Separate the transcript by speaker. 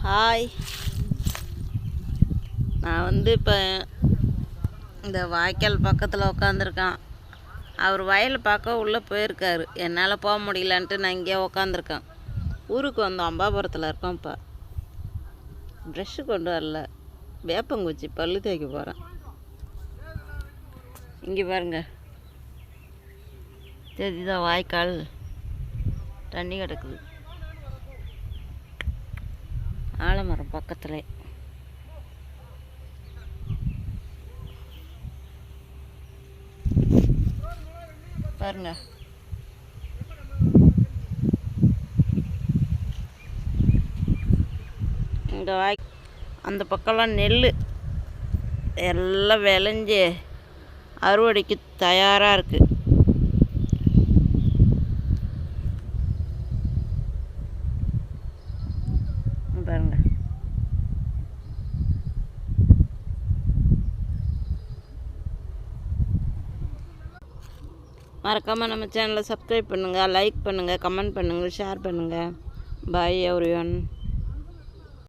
Speaker 1: Hi. நான் இப்போ இந்த வாய்க்கால் பக்கத்தில் உட்காந்துருக்கேன். அவர் வயலை பார்க்க உள்ளே போயிருக்காரு. என்னால் போக முடியலன்ட்டு நான் இங்கே உட்காந்துருக்கேன். ஊருக்கு வந்தோம், அம்பாபுரத்தில் இருக்கோம். இப்போ ப்ரெஷ்ஷு கொண்டு வரல, வேப்பங்குச்சி பல்லு தேய்க்க போகிறேன். இங்கே பாருங்க, தெரியுதா வாய்க்கால் தண்ணி கிடக்குது. ஆலமரம் பக்கத்தில் பாருங்க. இந்த அந்த பக்கம்லாம் நெல் எல்லாம் விளைஞ்சி அறுவடைக்கு தயாராக இருக்குது. பாருங்க, மறக்காமல் நம்ம சேனலை சப்ஸ்கிரைப் பண்ணுங்கள், லைக் பண்ணுங்கள், கமெண்ட் பண்ணுங்கள், ஷேர் பண்ணுங்கள். பாய் எவ்ரிவன்.